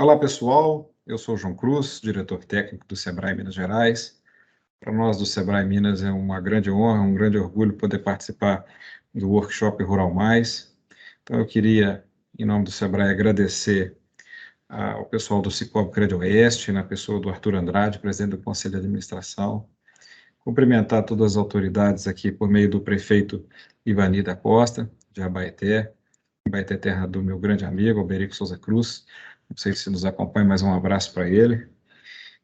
Olá, pessoal. Eu sou o João Cruz, diretor técnico do Sebrae Minas Gerais. Para nós do Sebrae Minas é uma grande honra, um grande orgulho poder participar do workshop Rural Mais. Então, eu queria, em nome do Sebrae, agradecer ao pessoal do Cicobi Crédito Oeste, na pessoa do Arthur Andrade, presidente do Conselho de Administração. Cumprimentar todas as autoridades aqui por meio do prefeito Ivani da Costa, de Abaeté. Abaeté, terra do meu grande amigo, Alberico Souza Cruz. Não sei se nos acompanha, mas um abraço para ele.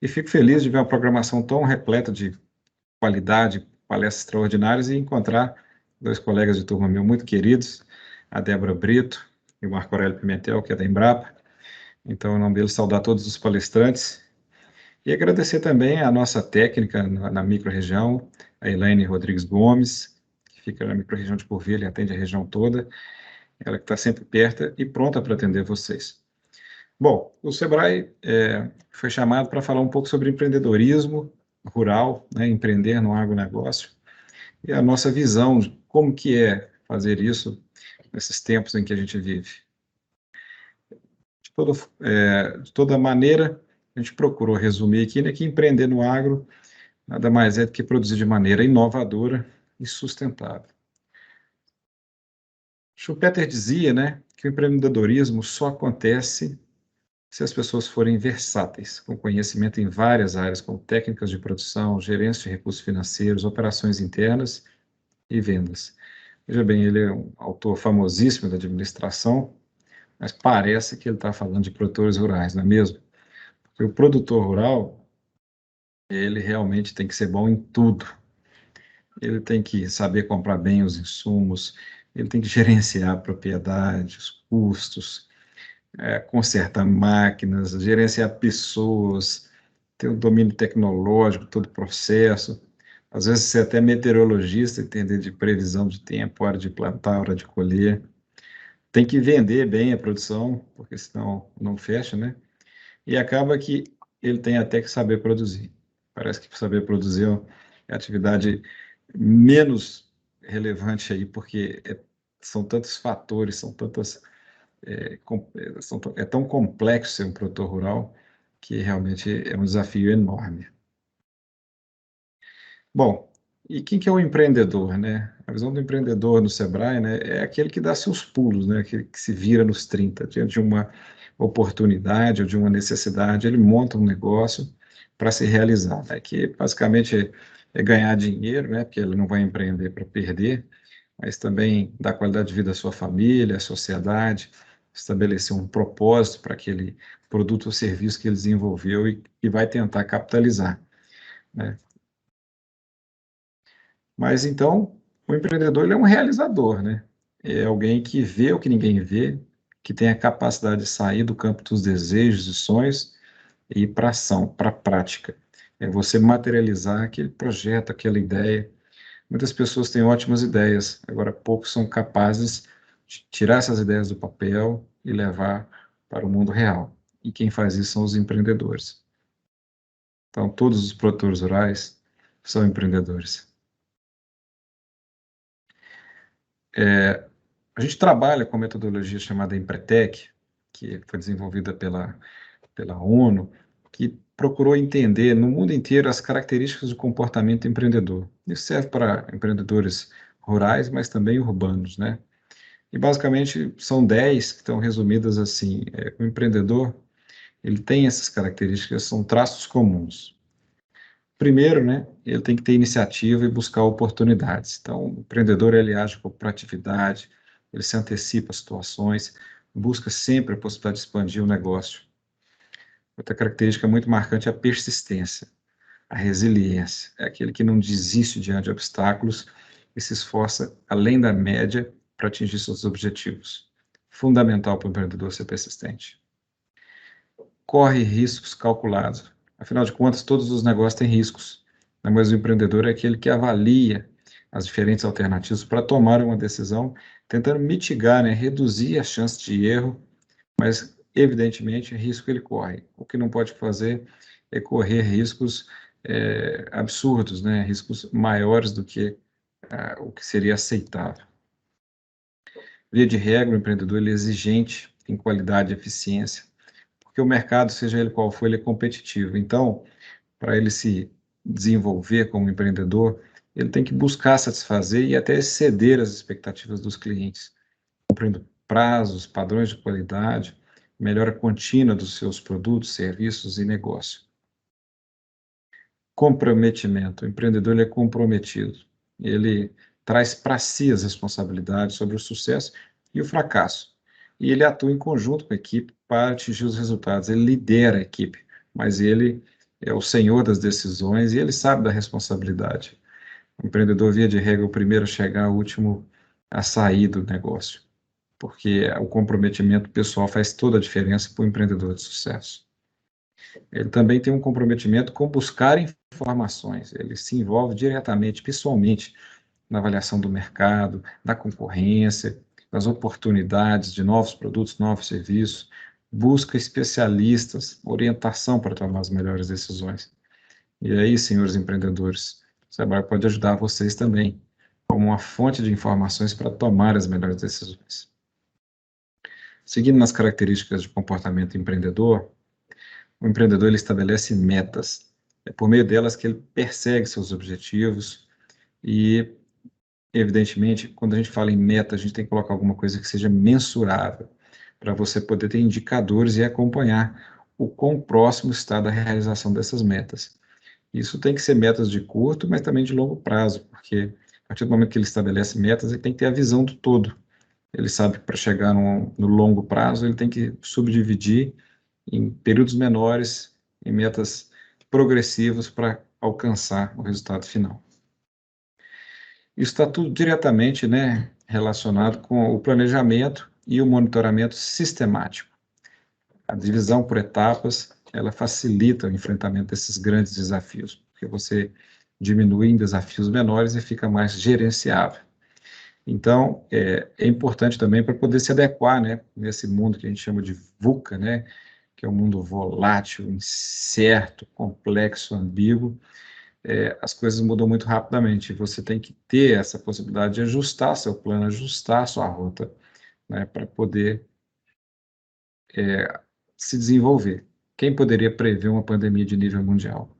E fico feliz de ver uma programação tão repleta de qualidade, palestras extraordinárias e encontrar dois colegas de turma meu muito queridos, a Débora Brito e o Marco Aurélio Pimentel, que é da Embrapa. Então, em nome deles, saudar todos os palestrantes e agradecer também a nossa técnica na microrregião, a Elaine Rodrigues Gomes, que fica na microrregião de Curvilha e atende a região toda, ela que está sempre perto e pronta para atender vocês. Bom, o Sebrae foi chamado para falar um pouco sobre empreendedorismo rural, né, empreender no agronegócio, e a nossa visão de como que é fazer isso nesses tempos em que a gente vive. De toda maneira, a gente procurou resumir aqui, né, que empreender no agro nada mais é do que produzir de maneira inovadora e sustentável. Schumpeter dizia, né, que o empreendedorismo só acontece se as pessoas forem versáteis, com conhecimento em várias áreas, como técnicas de produção, gerência de recursos financeiros, operações internas e vendas. Veja bem, ele é um autor famosíssimo da administração, mas parece que ele está falando de produtores rurais, não é mesmo? Porque o produtor rural, ele realmente tem que ser bom em tudo. Ele tem que saber comprar bem os insumos, ele tem que gerenciar a propriedade, os custos, consertar máquinas, gerenciar pessoas, ter o domínio tecnológico, todo o processo. Às vezes, ser até meteorologista, entender de previsão de tempo, hora de plantar, hora de colher. Tem que vender bem a produção, porque senão não fecha, né? E acaba que ele tem até que saber produzir. Parece que saber produzir é a atividade menos relevante aí, porque são tantos fatores, são tantas é tão complexo ser um produtor rural que realmente é um desafio enorme. Bom, e quem que é o empreendedor, né? A visão do empreendedor no Sebrae, né, é aquele que dá seus pulos, né, aquele que se vira nos 30, diante de uma oportunidade ou de uma necessidade, ele monta um negócio para se realizar, né, que basicamente é ganhar dinheiro, né, porque ele não vai empreender para perder, mas também dar qualidade de vida à sua família, à sociedade, estabelecer um propósito para aquele produto ou serviço que ele desenvolveu e vai tentar capitalizar, né? Mas então, o empreendedor ele é um realizador, né? É alguém que vê o que ninguém vê, que tem a capacidade de sair do campo dos desejos e sonhos e ir para ação, para a prática. É você materializar aquele projeto, aquela ideia. Muitas pessoas têm ótimas ideias, agora poucos são capazes de tirar essas ideias do papel e levar para o mundo real. E quem faz isso são os empreendedores. Então, todos os produtores rurais são empreendedores. A gente trabalha com metodologia chamada Empretec, que foi desenvolvida pela ONU, que procurou entender no mundo inteiro as características do comportamento empreendedor. Isso serve para empreendedores rurais, mas também urbanos, né? E basicamente são 10 que estão resumidas assim. O empreendedor, ele tem essas características, são traços comuns. Primeiro, né, ele tem que ter iniciativa e buscar oportunidades. Então, o empreendedor, ele age com proatividade, ele se antecipa às situações, busca sempre a possibilidade de expandir o negócio. Outra característica muito marcante é a persistência, a resiliência. É aquele que não desiste diante de obstáculos e se esforça além da média para atingir seus objetivos. Fundamental para o empreendedor ser persistente. Corre riscos calculados. Afinal de contas, todos os negócios têm riscos, né? Mas o empreendedor é aquele que avalia as diferentes alternativas para tomar uma decisão, tentando mitigar, né, reduzir as chances de erro, mas, evidentemente, risco ele corre. O que não pode fazer é correr riscos absurdos, né, riscos maiores do que o que seria aceitável. Via de regra, o empreendedor ele é exigente em qualidade e eficiência, porque o mercado, seja ele qual for, ele é competitivo. Então, para ele se desenvolver como empreendedor, ele tem que buscar satisfazer e até exceder as expectativas dos clientes, cumprindo prazos, padrões de qualidade, melhora contínua dos seus produtos, serviços e negócio. Comprometimento. O empreendedor ele é comprometido. Ele traz para si as responsabilidades sobre o sucesso e o fracasso. E ele atua em conjunto com a equipe para atingir os resultados. Ele lidera a equipe, mas ele é o senhor das decisões e ele sabe da responsabilidade. O empreendedor, via de regra, é o primeiro a chegar, o último a sair do negócio, porque o comprometimento pessoal faz toda a diferença para o empreendedor de sucesso. Ele também tem um comprometimento com buscar informações, ele se envolve diretamente, pessoalmente, na avaliação do mercado, da concorrência, das oportunidades de novos produtos, novos serviços, busca especialistas, orientação para tomar as melhores decisões. E aí, senhores empreendedores, o Sebrae pode ajudar vocês também, como uma fonte de informações para tomar as melhores decisões. Seguindo nas características de comportamento empreendedor, o empreendedor ele estabelece metas. É por meio delas que ele persegue seus objetivos e, evidentemente, quando a gente fala em meta, a gente tem que colocar alguma coisa que seja mensurável, para você poder ter indicadores e acompanhar o quão próximo está da realização dessas metas. Isso tem que ser metas de curto, mas também de longo prazo, porque a partir do momento que ele estabelece metas, ele tem que ter a visão do todo. Ele sabe que para chegar no longo prazo, ele tem que subdividir em períodos menores, em metas progressivas para alcançar o resultado final. Isso está tudo diretamente, né, relacionado com o planejamento e o monitoramento sistemático. A divisão por etapas, ela facilita o enfrentamento desses grandes desafios, porque você diminui em desafios menores e fica mais gerenciável. Então, é importante também para poder se adequar, né, nesse mundo que a gente chama de VUCA, né, que é um mundo volátil, incerto, complexo, ambíguo. As coisas mudam muito rapidamente. Você tem que ter essa possibilidade de ajustar seu plano, ajustar sua rota, né, para poder se desenvolver. Quem poderia prever uma pandemia de nível mundial?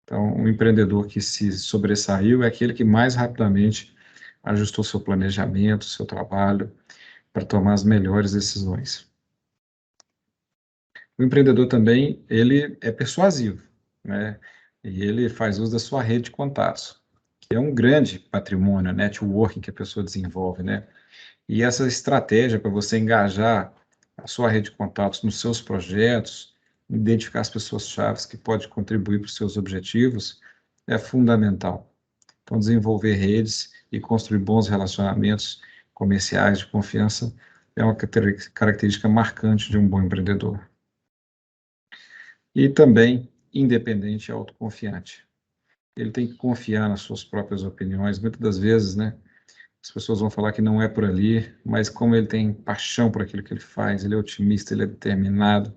Então, um empreendedor que se sobressaiu é aquele que mais rapidamente ajustou seu planejamento, seu trabalho, para tomar as melhores decisões. O empreendedor também, ele é persuasivo, né? E ele faz uso da sua rede de contatos, que é um grande patrimônio, networking que a pessoa desenvolve, né? E essa estratégia para você engajar a sua rede de contatos nos seus projetos, identificar as pessoas-chave que podem contribuir para os seus objetivos, é fundamental. Então, desenvolver redes e construir bons relacionamentos comerciais de confiança é uma característica marcante de um bom empreendedor. E também independente e autoconfiante. Ele tem que confiar nas suas próprias opiniões. Muitas das vezes, né, as pessoas vão falar que não é por ali, mas como ele tem paixão por aquilo que ele faz, ele é otimista, ele é determinado,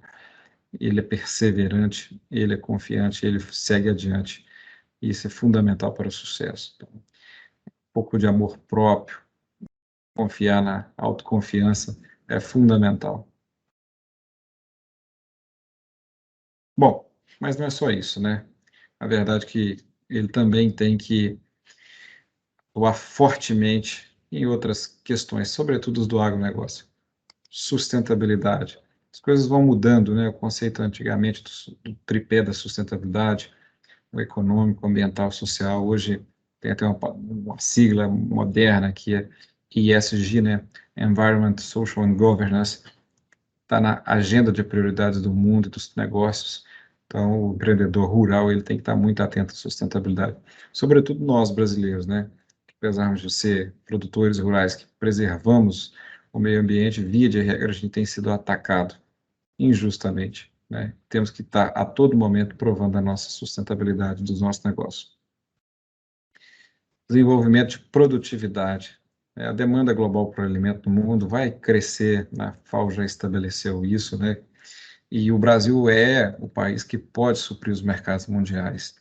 ele é perseverante, ele é confiante, ele segue adiante. Isso é fundamental para o sucesso. Então, um pouco de amor próprio, confiar na autoconfiança é fundamental. Bom, mas não é só isso, né? A verdade é que ele também tem que atuar fortemente em outras questões, sobretudo as do agronegócio. Sustentabilidade. As coisas vão mudando, né? O conceito antigamente do tripé da sustentabilidade, o econômico, ambiental, social, hoje tem até uma sigla moderna que é ESG, né? Environment, Social and Governance, está na agenda de prioridades do mundo e dos negócios. Então, o empreendedor rural ele tem que estar muito atento à sustentabilidade, sobretudo nós brasileiros, né? Apesar de ser produtores rurais que preservamos o meio ambiente, via de regra, a gente tem sido atacado injustamente, né? Temos que estar a todo momento provando a nossa sustentabilidade dos nossos negócios. Desenvolvimento de produtividade. A demanda global por alimento no mundo vai crescer, a FAO já estabeleceu isso, né? E o Brasil é o país que pode suprir os mercados mundiais.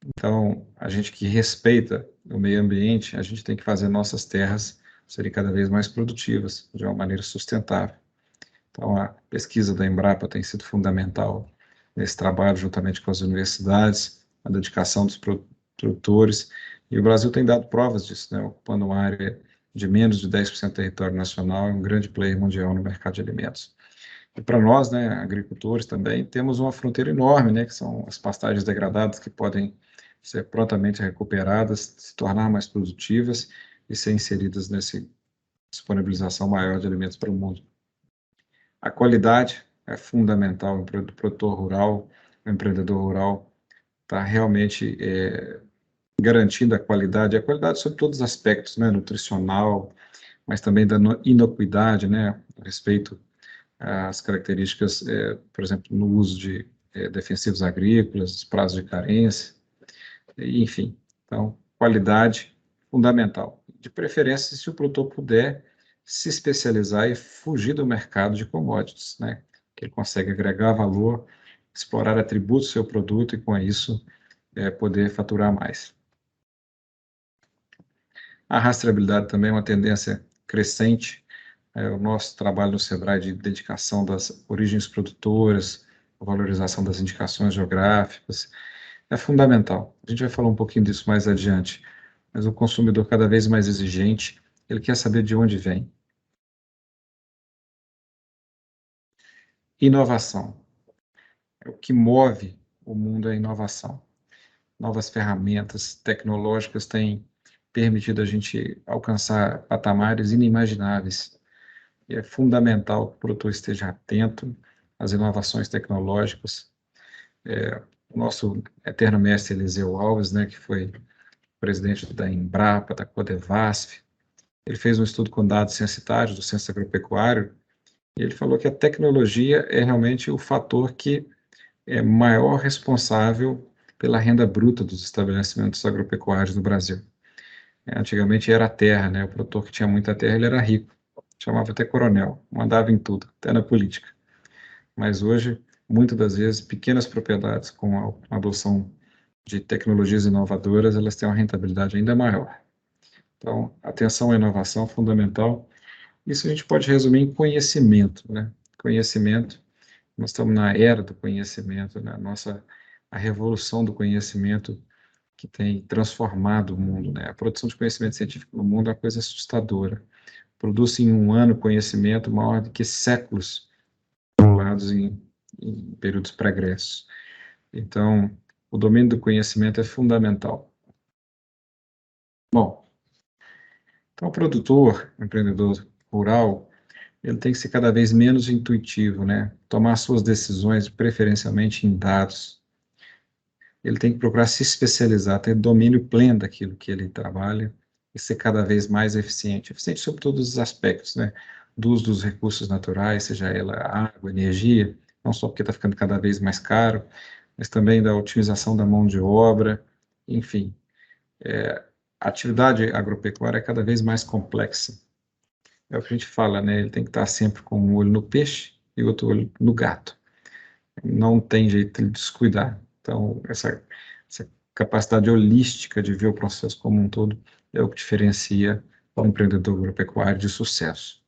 Então, a gente que respeita o meio ambiente, a gente tem que fazer nossas terras serem cada vez mais produtivas, de uma maneira sustentável. Então, a pesquisa da Embrapa tem sido fundamental nesse trabalho, juntamente com as universidades, a dedicação dos produtores, e o Brasil tem dado provas disso, né, ocupando uma área de menos de 10% do território nacional, é um grande player mundial no mercado de alimentos. E para nós, né, agricultores também, temos uma fronteira enorme, né, que são as pastagens degradadas que podem ser prontamente recuperadas, se tornar mais produtivas e ser inseridas nessa disponibilização maior de alimentos para o mundo. A qualidade é fundamental, o produtor rural, o empreendedor rural está realmente garantindo a qualidade sobre todos os aspectos, né, nutricional, mas também da inocuidade, né, a respeito às características, por exemplo, no uso de defensivos agrícolas, prazos de carência, enfim. Então, qualidade fundamental. De preferência, se o produtor puder se especializar e fugir do mercado de commodities, né? Que ele consegue agregar valor, explorar atributos do seu produto e, com isso, poder faturar mais. A rastreabilidade também é uma tendência crescente. O nosso trabalho no Sebrae de dedicação das origens produtoras, a valorização das indicações geográficas, é fundamental. A gente vai falar um pouquinho disso mais adiante, mas o consumidor cada vez mais exigente, ele quer saber de onde vem. Inovação. O que move o mundo é a inovação. Novas ferramentas tecnológicas têm permitido a gente alcançar patamares inimagináveis. E é fundamental que o produtor esteja atento às inovações tecnológicas. O nosso eterno mestre Eliseu Alves, né, que foi presidente da Embrapa, da Codevasf, ele fez um estudo com dados censitários do Censo Agropecuário, e ele falou que a tecnologia é realmente o fator que é maior responsável pela renda bruta dos estabelecimentos agropecuários no Brasil. Antigamente era a terra, né? O produtor que tinha muita terra, ele era rico, chamava até coronel, mandava em tudo, até na política. Mas hoje, muitas das vezes, pequenas propriedades com a adoção de tecnologias inovadoras, elas têm uma rentabilidade ainda maior. Então, atenção à inovação é fundamental. Isso a gente pode resumir em conhecimento, né? Conhecimento, nós estamos na era do conhecimento, né? A revolução do conhecimento que tem transformado o mundo, né? A produção de conhecimento científico no mundo é uma coisa assustadora. Produz em um ano conhecimento maior do que séculos acumulados em períodos pregressos. Então, o domínio do conhecimento é fundamental. Bom, então o produtor, o empreendedor rural, ele tem que ser cada vez menos intuitivo, né? Tomar suas decisões preferencialmente em dados. Ele tem que procurar se especializar, ter domínio pleno daquilo que ele trabalha e ser cada vez mais eficiente. Eficiente sobre todos os aspectos, né? Do uso dos recursos naturais, seja ela água, energia, não só porque está ficando cada vez mais caro, mas também da otimização da mão de obra, enfim. A atividade agropecuária é cada vez mais complexa. É o que a gente fala, né? Ele tem que estar sempre com um olho no peixe e outro olho no gato. Não tem jeito de descuidar. Então, essa capacidade holística de ver o processo como um todo é o que diferencia o empreendedor agropecuário de sucesso.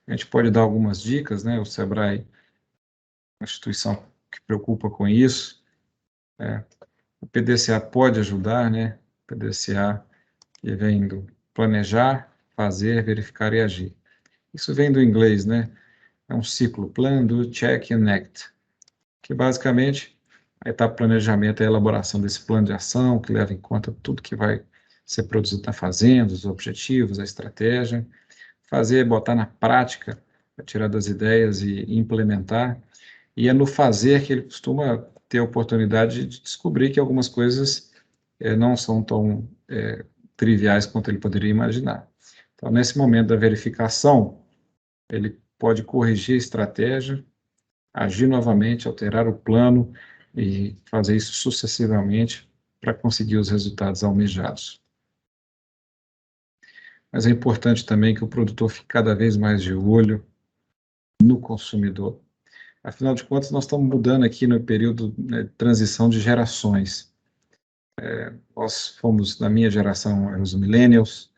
A gente pode dar algumas dicas, né? O Sebrae, uma instituição que preocupa com isso, o PDCA pode ajudar, né? O PDCA que vem do planejar, fazer, verificar e agir. Isso vem do inglês, né? É um ciclo, plan, do, check and act, que basicamente a etapa planejamento é a elaboração desse plano de ação, que leva em conta tudo que vai ser produzido na fazenda, os objetivos, a estratégia. Fazer, botar na prática, tirar das ideias e implementar. E é no fazer que ele costuma ter a oportunidade de descobrir que algumas coisas não são tão triviais quanto ele poderia imaginar. Então, nesse momento da verificação, ele pode corrigir a estratégia, agir novamente, alterar o plano e fazer isso sucessivamente para conseguir os resultados almejados. Mas é importante também que o produtor fique cada vez mais de olho no consumidor. Afinal de contas, nós estamos mudando aqui no período, né, de transição de gerações. Nós fomos, na minha geração, eram os millennials,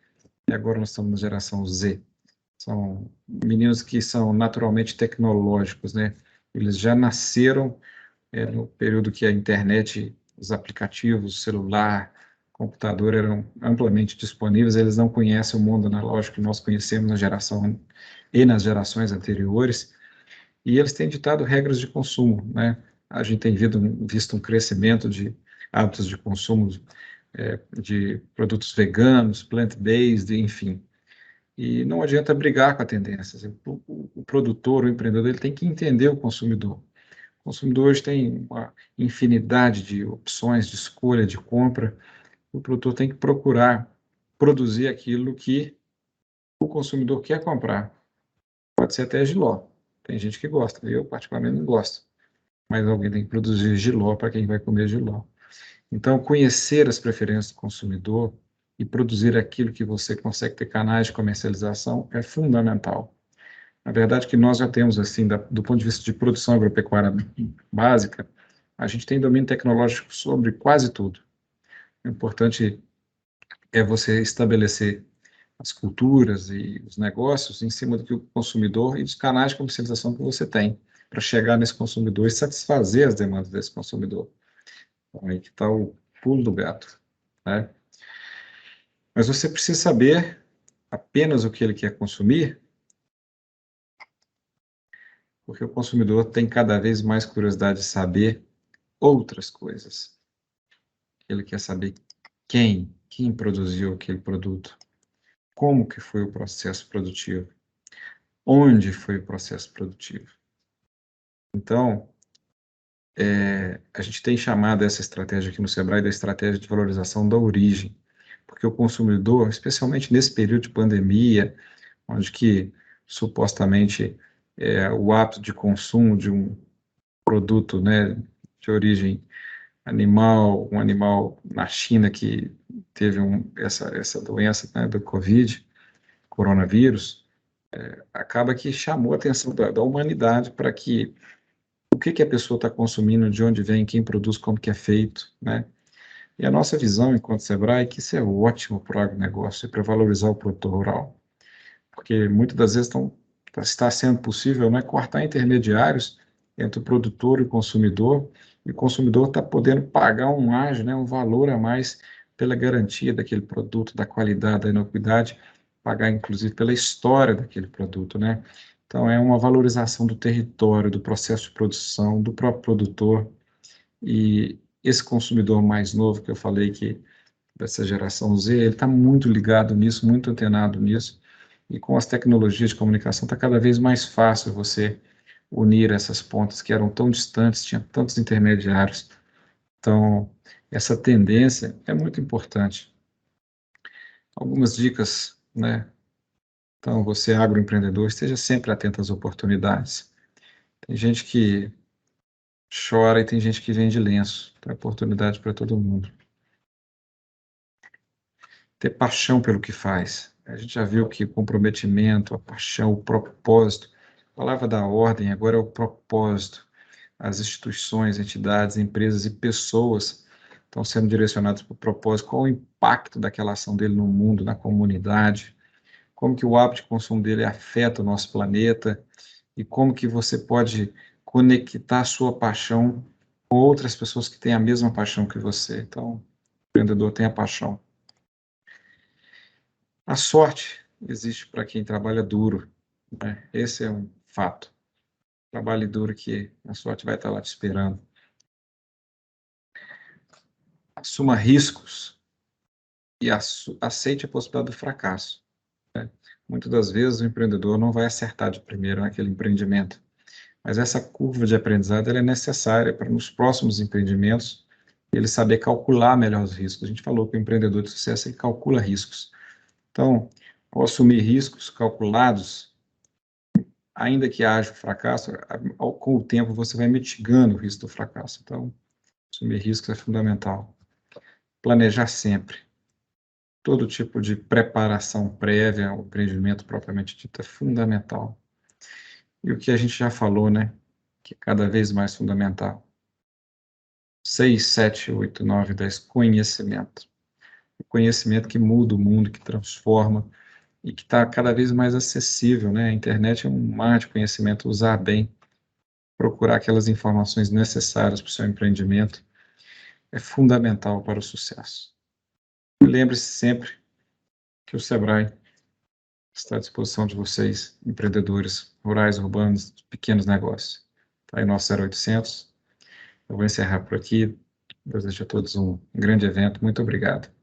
e agora nós estamos na geração Z. São meninos que são naturalmente tecnológicos, né? Eles já nasceram no período que a internet, os aplicativos, celular, computador eram amplamente disponíveis. Eles não conhecem o mundo analógico que nós conhecemos na geração e nas gerações anteriores, e eles têm ditado regras de consumo, né? A gente tem visto um crescimento de hábitos de consumo de produtos veganos, plant-based, enfim. E não adianta brigar com a tendência. O produtor, o empreendedor, ele tem que entender o consumidor. O consumidor hoje tem uma infinidade de opções de escolha, de compra. O produtor tem que procurar produzir aquilo que o consumidor quer comprar. Pode ser até jiló. Tem gente que gosta, eu particularmente não gosto. Mas alguém tem que produzir jiló para quem vai comer jiló. Então, conhecer as preferências do consumidor e produzir aquilo que você consegue ter canais de comercialização é fundamental. Na verdade, que nós já temos, assim, do ponto de vista de produção agropecuária básica, a gente tem domínio tecnológico sobre quase tudo. O importante é você estabelecer as culturas e os negócios em cima do que o consumidor e dos canais de comercialização que você tem para chegar nesse consumidor e satisfazer as demandas desse consumidor. Então, aí que está o pulo do gato, né? Mas você precisa saber apenas o que ele quer consumir, porque o consumidor tem cada vez mais curiosidade de saber outras coisas. Ele quer saber quem produziu aquele produto, como que foi o processo produtivo, onde foi o processo produtivo. Então, a gente tem chamado essa estratégia aqui no Sebrae da estratégia de valorização da origem, porque o consumidor, especialmente nesse período de pandemia, onde que supostamente o hábito de consumo de um produto, né, de origem animal, um animal na China que teve essa doença, né, do Covid, coronavírus, acaba que chamou a atenção da humanidade para que o que a pessoa está consumindo, de onde vem, quem produz, como que é feito, né? E a nossa visão, enquanto Sebrae, é que isso é ótimo para o agronegócio e para valorizar o produtor rural, porque muitas das vezes está sendo possível, né, cortar intermediários entre o produtor e o consumidor está podendo pagar um margem, né, um valor a mais pela garantia daquele produto, da qualidade, da inocuidade, pagar inclusive pela história daquele produto, né? Então é uma valorização do território, do processo de produção, do próprio produtor, e esse consumidor mais novo que eu falei que dessa geração Z, ele está muito ligado nisso, muito antenado nisso, e com as tecnologias de comunicação está cada vez mais fácil você unir essas pontas que eram tão distantes, tinha tantos intermediários. Então, essa tendência é muito importante. Algumas dicas, né? Então, você agroempreendedor, esteja sempre atento às oportunidades. Tem gente que chora e tem gente que vende lenço. Tem oportunidade para todo mundo. Ter paixão pelo que faz. A gente já viu que o comprometimento, a paixão, o propósito, a palavra da ordem agora é o propósito. As instituições, entidades, empresas e pessoas estão sendo direcionadas para o propósito. Qual o impacto daquela ação dele no mundo, na comunidade? Como que o hábito de consumo dele afeta o nosso planeta? E como que você pode conectar a sua paixão com outras pessoas que têm a mesma paixão que você? Então, o empreendedor tem a paixão. A sorte existe para quem trabalha duro, né? Esse é um fato. Trabalhe duro que a sorte vai estar lá te esperando. Assuma riscos e aceite a possibilidade do fracasso. Muitas das vezes o empreendedor não vai acertar de primeira naquele empreendimento, mas essa curva de aprendizado ela é necessária para nos próximos empreendimentos ele saber calcular melhor os riscos. A gente falou que o empreendedor de sucesso ele calcula riscos. Então, ao assumir riscos calculados, ainda que haja fracasso, com o tempo você vai mitigando o risco do fracasso. Então, assumir riscos é fundamental. Planejar sempre. Todo tipo de preparação prévia ao empreendimento propriamente dito é fundamental. E o que a gente já falou, né, que é cada vez mais fundamental. 6, 7, 8, 9, 10, conhecimento. O conhecimento que muda o mundo, que transforma, e que está cada vez mais acessível, né? A internet é um mar de conhecimento, usar bem, procurar aquelas informações necessárias para o seu empreendimento é fundamental para o sucesso. Lembre-se sempre que o Sebrae está à disposição de vocês, empreendedores rurais, urbanos, pequenos negócios. Está aí nosso 0800. Eu vou encerrar por aqui. Desejo a todos um grande evento. Muito obrigado.